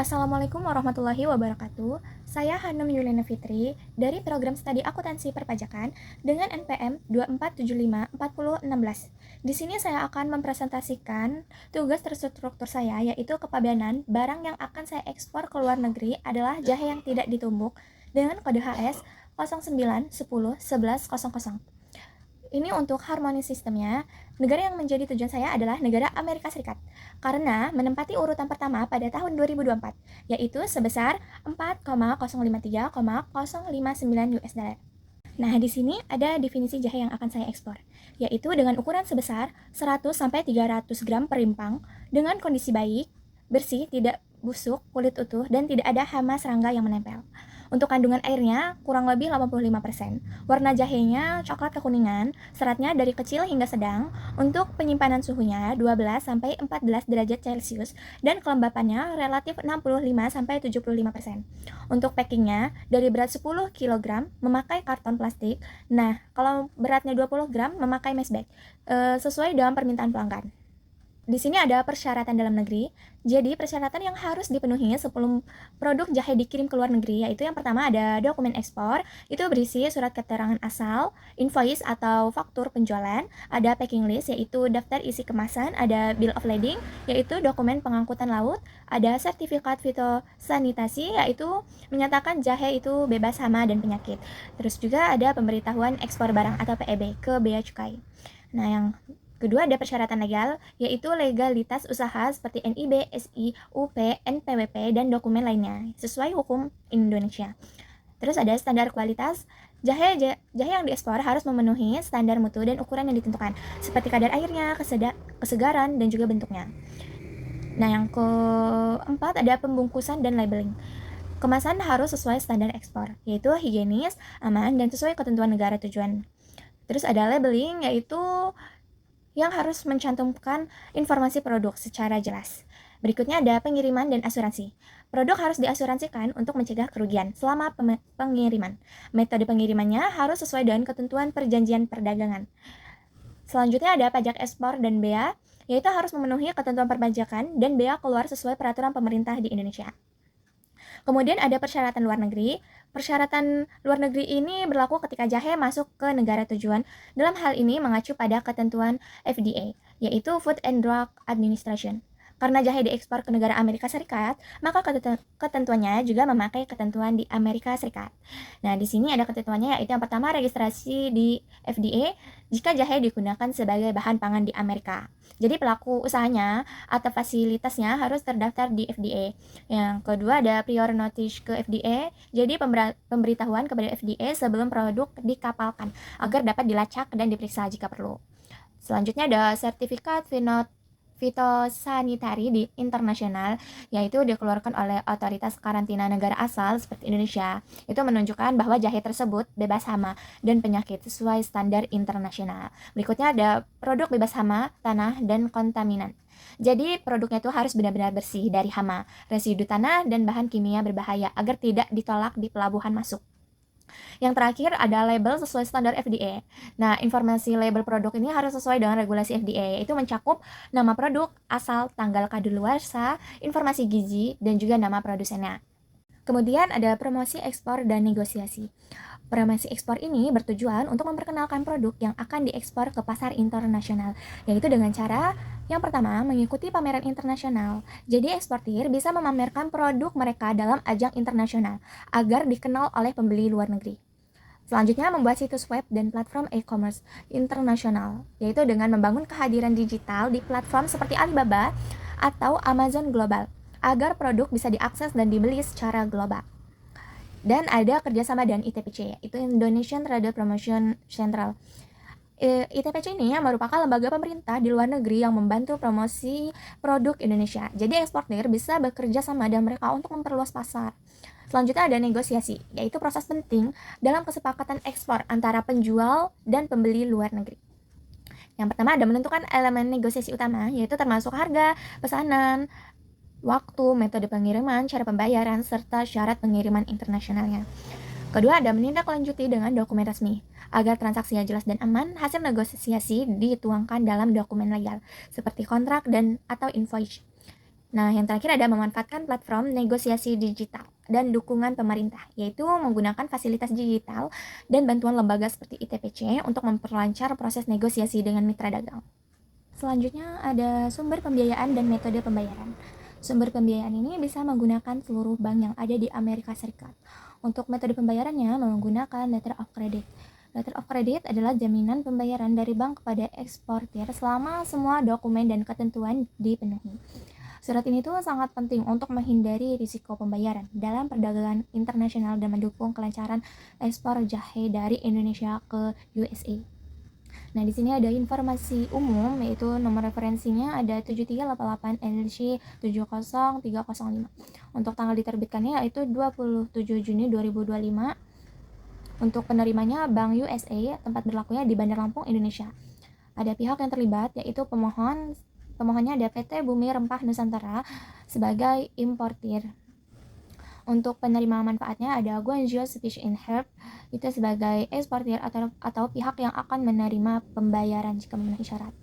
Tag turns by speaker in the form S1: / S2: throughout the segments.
S1: Assalamualaikum warahmatullahi wabarakatuh. Saya Hanum Yulina Fitri dari program studi akuntansi perpajakan dengan NPM 24754016. Di sini saya akan mempresentasikan tugas terstruktur saya, yaitu kepabeanan barang yang akan saya ekspor ke luar negeri adalah jahe yang tidak ditumbuk dengan kode HS 09101100. Ini untuk harmoni sistemnya. Negara yang menjadi tujuan saya adalah negara Amerika Serikat, karena menempati urutan pertama pada tahun 2024, yaitu sebesar 4,053,059 US dollar. Nah, di sini ada definisi jahe yang akan saya ekspor, yaitu dengan ukuran sebesar 100-300 gram per rimpang, dengan kondisi baik, bersih, tidak busuk, kulit utuh, dan tidak ada hama serangga yang menempel. Untuk kandungan airnya kurang lebih 85%. Warna jahenya coklat kekuningan, seratnya dari kecil hingga sedang. Untuk penyimpanan suhunya 12-14 derajat Celcius dan kelembapannya relatif 65-75%. Untuk packingnya dari berat 10 kg memakai karton plastik. Nah, kalau beratnya 20 gram memakai mesh bag, sesuai dengan permintaan pelanggan. Di sini ada persyaratan dalam negeri. Jadi persyaratan yang harus dipenuhi sebelum produk jahe dikirim ke luar negeri, yaitu yang pertama ada dokumen ekspor, itu berisi surat keterangan asal, invoice atau faktur penjualan, ada packing list yaitu daftar isi kemasan, ada bill of lading yaitu dokumen pengangkutan laut, ada sertifikat fitosanitasi yaitu menyatakan jahe itu bebas hama dan penyakit. Terus juga ada pemberitahuan ekspor barang atau PEB ke bea cukai. Nah, yang kedua ada persyaratan legal, yaitu legalitas usaha seperti NIB, SI, UP, NPWP, dan dokumen lainnya, sesuai hukum Indonesia. Terus ada standar kualitas, jahe yang diekspor harus memenuhi standar mutu dan ukuran yang ditentukan, seperti kadar airnya, kesegaran, dan juga bentuknya. Nah, yang keempat ada pembungkusan dan labeling. Kemasan harus sesuai standar ekspor, yaitu higienis, aman, dan sesuai ketentuan negara tujuan. Terus ada labeling, yaitu yang harus mencantumkan informasi produk secara jelas. Berikutnya ada pengiriman dan asuransi. Produk harus diasuransikan untuk mencegah kerugian selama pengiriman. Metode pengirimannya harus sesuai dengan ketentuan perjanjian perdagangan. Selanjutnya ada pajak ekspor dan bea, yaitu harus memenuhi ketentuan perpajakan dan bea keluar sesuai peraturan pemerintah di Indonesia. Kemudian ada persyaratan luar negeri. Persyaratan luar negeri ini berlaku ketika jahe masuk ke negara tujuan. Dalam hal ini mengacu pada ketentuan FDA, yaitu Food and Drug Administration. Karena jahe diekspor ke negara Amerika Serikat, maka ketentuannya juga memakai ketentuan di Amerika Serikat. Nah, di sini ada ketentuannya, yaitu yang pertama registrasi di FDA jika jahe digunakan sebagai bahan pangan di Amerika. Jadi pelaku usahanya atau fasilitasnya harus terdaftar di FDA. Yang kedua ada prior notice ke FDA, jadi pemberitahuan kepada FDA sebelum produk dikapalkan agar dapat dilacak dan diperiksa jika perlu. Selanjutnya ada sertifikat fitosanitari di internasional, yaitu dikeluarkan oleh otoritas karantina negara asal seperti Indonesia. Itu menunjukkan bahwa jahe tersebut bebas hama dan penyakit sesuai standar internasional. Berikutnya ada produk bebas hama, tanah, dan kontaminan. Jadi produknya itu harus benar-benar bersih dari hama, residu tanah, dan bahan kimia berbahaya agar tidak ditolak di pelabuhan masuk. Yang terakhir ada label sesuai standar FDA. Nah, informasi label produk ini harus sesuai dengan regulasi FDA, yaitu mencakup nama produk, asal, tanggal kadaluarsa, informasi gizi, dan juga nama produsennya. Kemudian ada promosi ekspor dan negosiasi. Promosi ekspor ini bertujuan untuk memperkenalkan produk yang akan diekspor ke pasar internasional, yaitu dengan cara yang pertama mengikuti pameran internasional. Jadi eksportir bisa memamerkan produk mereka dalam ajang internasional agar dikenal oleh pembeli luar negeri. Selanjutnya membuat situs web dan platform e-commerce internasional, yaitu dengan membangun kehadiran digital di platform seperti Alibaba atau Amazon Global, agar produk bisa diakses dan dibeli secara global. Dan ada kerjasama dengan ITPC, yaitu Indonesian Trade Promotion Central. ITPC ini merupakan lembaga pemerintah di luar negeri yang membantu promosi produk Indonesia. Jadi eksportir bisa bekerja sama dengan mereka untuk memperluas pasar. Selanjutnya ada negosiasi, yaitu proses penting dalam kesepakatan ekspor antara penjual dan pembeli luar negeri. Yang pertama ada menentukan elemen negosiasi utama, yaitu termasuk harga, pesanan, waktu, metode pengiriman, cara pembayaran, serta syarat pengiriman internasionalnya. Kedua, ada menindaklanjuti dengan dokumen resmi. Agar transaksinya jelas dan aman, hasil negosiasi dituangkan dalam dokumen legal, seperti kontrak dan atau invoice. Nah, yang terakhir ada memanfaatkan platform negosiasi digital dan dukungan pemerintah, yaitu menggunakan fasilitas digital dan bantuan lembaga seperti ITPC untuk memperlancar proses negosiasi dengan mitra dagang. Selanjutnya ada sumber pembiayaan dan metode pembayaran. Sumber pembiayaan ini bisa menggunakan seluruh bank yang ada di Amerika Serikat. Untuk metode pembayarannya menggunakan letter of credit. Letter of credit adalah jaminan pembayaran dari bank kepada eksportir selama semua dokumen dan ketentuan dipenuhi. Surat ini tuh sangat penting untuk menghindari risiko pembayaran dalam perdagangan internasional dan mendukung kelancaran ekspor jahe dari Indonesia ke USA. Nah, di sini ada informasi umum, yaitu nomor referensinya ada 7388 LC 70305. Untuk tanggal diterbitkannya yaitu 27 Juni 2025. Untuk penerimanya Bank USA, tempat berlakunya di Bandar Lampung, Indonesia. Ada pihak yang terlibat, yaitu pemohonnya ada PT Bumi Rempah Nusantara sebagai importir. Untuk penerima manfaatnya ada Guangzhou Speech in Herb, itu sebagai eksportir atau pihak yang akan menerima pembayaran jika memenuhi syarat.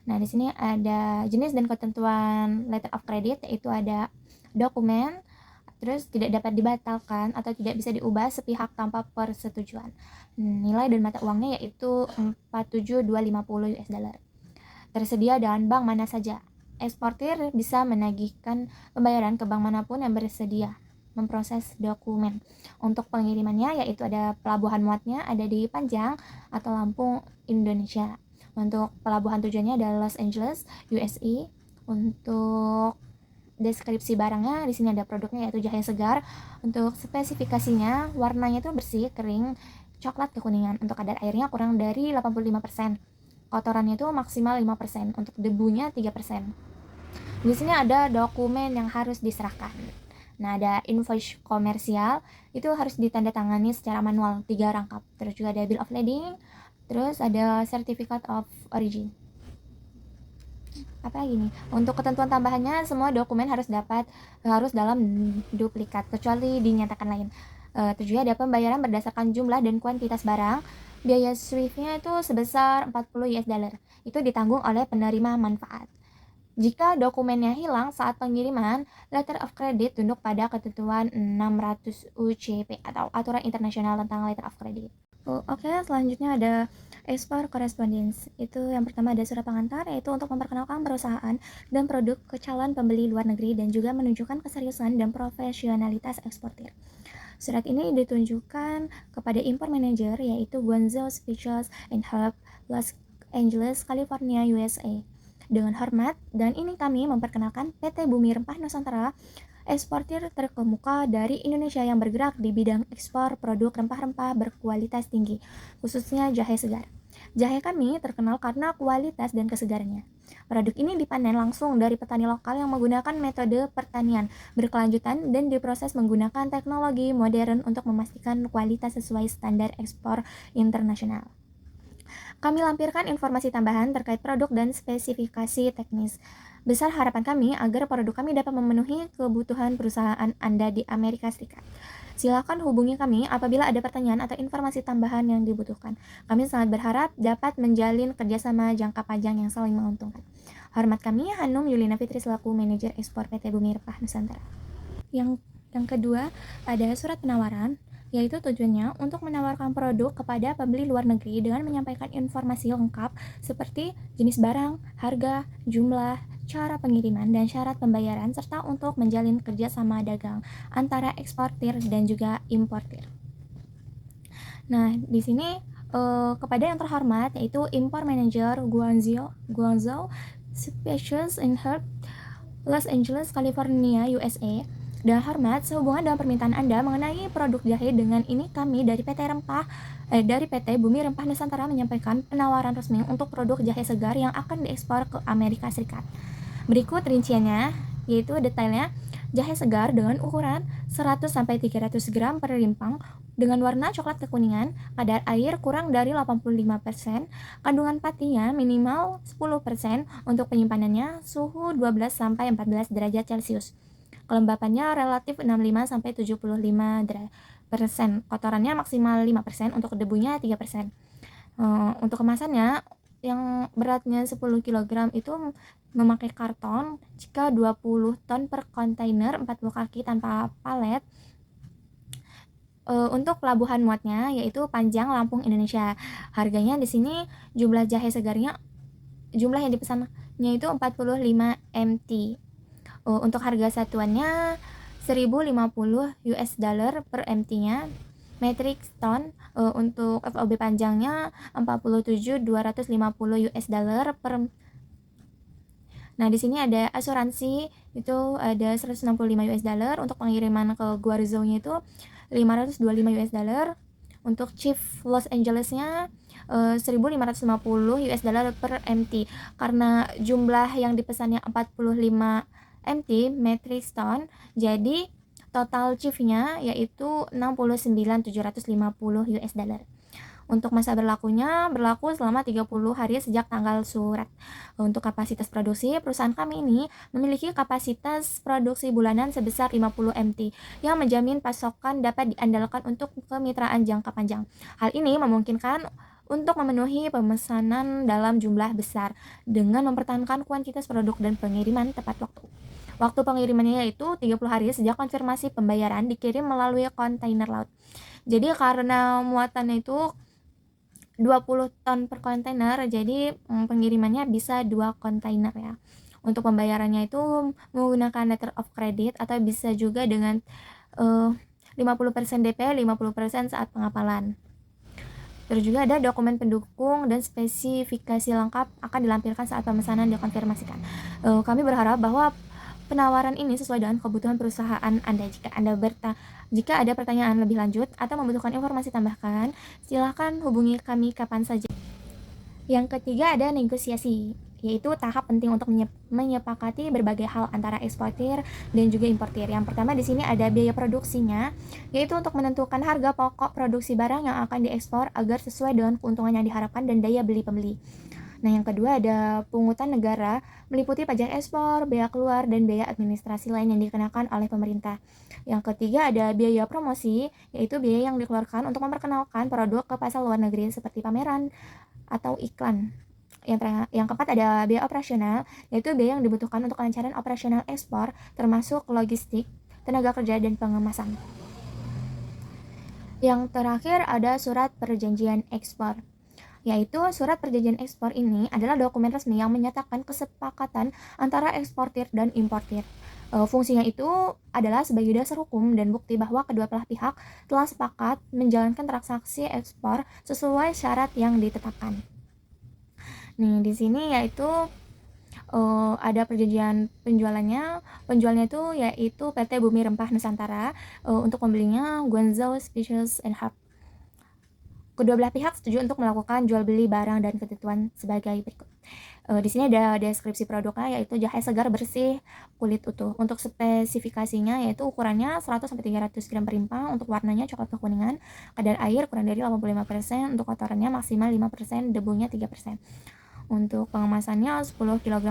S1: Nah, di sini ada jenis dan ketentuan letter of credit, yaitu ada dokumen, terus tidak dapat dibatalkan atau tidak bisa diubah sepihak tanpa persetujuan. Nilai dan mata uangnya yaitu 47250 US dollar. Tersedia dengan bank mana saja. Eksportir bisa menagihkan pembayaran ke bank manapun yang bersedia memproses dokumen. Untuk pengirimannya yaitu ada pelabuhan muatnya ada di Panjang atau Lampung, Indonesia. Untuk pelabuhan tujuannya adalah Los Angeles, USA. Untuk deskripsi barangnya di sini ada produknya yaitu jahe segar. Untuk spesifikasinya warnanya itu bersih, kering, coklat kekuningan. Untuk kadar airnya kurang dari 85%. Kotorannya itu maksimal 5%, untuk debunya 3%. Di sini ada dokumen yang harus diserahkan. Nah, ada invoice komersial, itu harus ditandatangani secara manual 3 rangkap. Terus juga ada bill of lading, terus ada certificate of origin. Apa lagi nih? Untuk ketentuan tambahannya, semua dokumen harus dalam duplikat kecuali dinyatakan lain. Terus juga ada pembayaran berdasarkan jumlah dan kuantitas barang. Biaya SWIFT-nya itu sebesar 40 US dollar. Itu ditanggung oleh penerima manfaat. Jika dokumennya hilang saat pengiriman, letter of credit tunduk pada ketentuan 600 UCP atau Aturan Internasional tentang Letter of Credit. Oke, selanjutnya ada export correspondence. Itu yang pertama ada surat pengantar, yaitu untuk memperkenalkan perusahaan dan produk ke calon pembeli luar negeri dan juga menunjukkan keseriusan dan profesionalitas eksportir. Surat ini ditunjukkan kepada import manager, yaitu Guangzhou Speeches and Herb, Los Angeles, California, USA. Dengan hormat, dan ini kami memperkenalkan PT Bumi Rempah Nusantara, eksportir terkemuka dari Indonesia yang bergerak di bidang ekspor produk rempah-rempah berkualitas tinggi, khususnya jahe segar. Jahe kami terkenal karena kualitas dan kesegarannya. Produk ini dipanen langsung dari petani lokal yang menggunakan metode pertanian berkelanjutan dan diproses menggunakan teknologi modern untuk memastikan kualitas sesuai standar ekspor internasional. Kami lampirkan informasi tambahan terkait produk dan spesifikasi teknis. Besar harapan kami agar produk kami dapat memenuhi kebutuhan perusahaan Anda di Amerika Serikat. Silakan hubungi kami apabila ada pertanyaan atau informasi tambahan yang dibutuhkan. Kami sangat berharap dapat menjalin kerjasama jangka panjang yang saling menguntungkan. Hormat kami, Hanum Yulina Fitri selaku Manajer Ekspor PT Bumi Rempah Nusantara. Yang kedua, ada surat penawaran, yaitu tujuannya untuk menawarkan produk kepada pembeli luar negeri dengan menyampaikan informasi lengkap seperti jenis barang, harga, jumlah, cara pengiriman, dan syarat pembayaran, serta untuk menjalin kerjasama dagang antara eksportir dan juga importir. Nah, di sini kepada yang terhormat yaitu Import Manager Guangzhou Species in Herb, Los Angeles, California, USA. Dan hormat, sehubungan dengan permintaan Anda mengenai produk jahe dengan ini kami dari PT Bumi Rempah Nusantara menyampaikan penawaran resmi untuk produk jahe segar yang akan diekspor ke Amerika Serikat. Berikut rinciannya, yaitu detailnya jahe segar dengan ukuran 100-300 gram per rimpang dengan warna coklat kekuningan, kadar air kurang dari 85%, kandungan patinya minimal 10%, untuk penyimpanannya suhu 12-14 derajat Celcius. Kelembapannya relatif 65-75%, kotorannya maksimal 5%, untuk debunya 3%. Untuk kemasannya yang beratnya 10 kg itu memakai karton, jika 20 ton per kontainer 40 kaki tanpa palet. Untuk pelabuhan muatnya yaitu Panjang Lampung Indonesia. Harganya di sini jumlah jahe segarnya, jumlah yang dipesannya itu 45 MT. Untuk harga satuannya 1050 US dollar per MT-nya. Metric ton untuk FOB panjangnya 47.250 US dollar per. Nah, di sini ada asuransi itu ada 165 US dollar, untuk pengiriman ke Guangzhou-nya itu 525 US dollar. Untuk Chief Los Angeles-nya 1550 US dollar per MT. Karena jumlah yang dipesannya 45 MT metric ton, jadi total chief-nya yaitu 69.750 US dollar. Untuk masa berlakunya berlaku selama 30 hari sejak tanggal surat. Untuk kapasitas produksi, perusahaan kami ini memiliki kapasitas produksi bulanan sebesar 50 MT yang menjamin pasokan dapat diandalkan untuk kemitraan jangka panjang. Hal ini memungkinkan untuk memenuhi pemesanan dalam jumlah besar dengan mempertahankan kuantitas produk dan pengiriman tepat waktu. Waktu pengirimannya yaitu 30 hari sejak konfirmasi pembayaran dikirim melalui kontainer laut. Jadi karena muatannya itu 20 ton per kontainer, jadi pengirimannya bisa 2 kontainer ya. Untuk pembayarannya itu menggunakan letter of credit atau bisa juga dengan 50% DP, 50% saat pengapalan. Terus juga ada dokumen pendukung dan spesifikasi lengkap akan dilampirkan saat pemesanan dikonfirmasikan. Kami berharap bahwa penawaran ini sesuai dengan kebutuhan perusahaan Anda. Jika ada pertanyaan lebih lanjut atau membutuhkan informasi tambahan, silakan hubungi kami kapan saja. Yang ketiga ada negosiasi, yaitu tahap penting untuk menyepakati berbagai hal antara eksportir dan juga importir. Yang pertama di sini ada biaya produksinya, yaitu untuk menentukan harga pokok produksi barang yang akan diekspor agar sesuai dengan keuntungan yang diharapkan dan daya beli pembeli. Nah, yang kedua ada pungutan negara, meliputi pajak ekspor, bea keluar, dan biaya administrasi lain yang dikenakan oleh pemerintah. Yang ketiga ada biaya promosi, yaitu biaya yang dikeluarkan untuk memperkenalkan produk ke pasar luar negeri seperti pameran atau iklan. Yang keempat ada biaya operasional, yaitu biaya yang dibutuhkan untuk kelancaran operasional ekspor, termasuk logistik, tenaga kerja, dan pengemasan. Yang terakhir ada surat perjanjian ekspor, yaitu surat perjanjian ekspor ini adalah dokumen resmi yang menyatakan kesepakatan antara eksportir dan importir. Fungsinya itu adalah sebagai dasar hukum dan bukti bahwa kedua belah pihak telah sepakat menjalankan transaksi ekspor sesuai syarat yang ditetapkan. Nih, di sini yaitu ada perjanjian penjualnya itu yaitu PT Bumi Rempah Nusantara, untuk pembelinya Guangzhou Species and Hub. Kedua belah pihak setuju untuk melakukan jual beli barang dan ketentuan sebagai berikut. Di sini ada deskripsi produknya yaitu jahe segar bersih kulit utuh. Untuk spesifikasinya yaitu ukurannya 100-300 gram per impang, untuk warnanya coklat kekuningan, kadar air kurang dari 85%, untuk kotorannya maksimal 5%, debunya 3%. Untuk pengemasannya 10 kg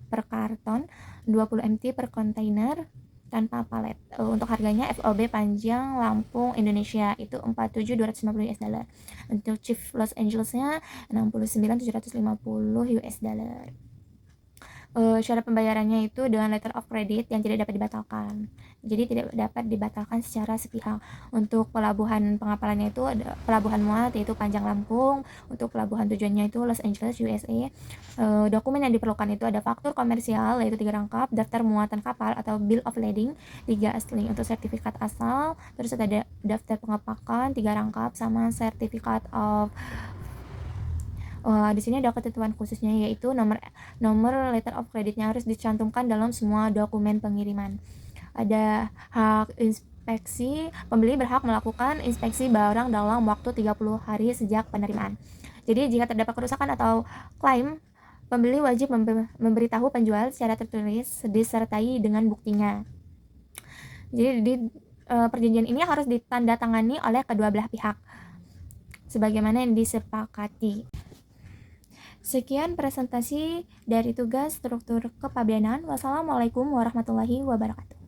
S1: per karton, 20 MT per kontainer tanpa palet. Untuk harganya FOB Panjang Lampung Indonesia itu 47.250 US dollar. Untuk Chief Los Angeles-nya 69.750 US dollar. Syarat pembayarannya itu dengan letter of credit yang tidak dapat dibatalkan. Jadi tidak dapat dibatalkan secara sepihak. Untuk pelabuhan pengapalannya itu ada pelabuhan muat yaitu Panjang Lampung. Untuk pelabuhan tujuannya itu Los Angeles, USA. Dokumen yang diperlukan itu ada faktur komersial yaitu 3 rangkap, daftar muatan kapal atau bill of lading 3 asli, untuk sertifikat asal, terus ada daftar pengepakan 3 rangkap sama sertifikat of. Di sini ada ketentuan khususnya yaitu nomor letter of creditnya harus dicantumkan dalam semua dokumen pengiriman. Ada hak inspeksi, pembeli berhak melakukan inspeksi barang dalam waktu 30 hari sejak penerimaan. Jadi jika terdapat kerusakan atau klaim, pembeli wajib memberitahu penjual secara tertulis disertai dengan buktinya. Jadi perjanjian ini harus ditandatangani oleh kedua belah pihak sebagaimana yang disepakati. Sekian presentasi dari tugas struktur kepabeanan. Wassalamualaikum warahmatullahi wabarakatuh.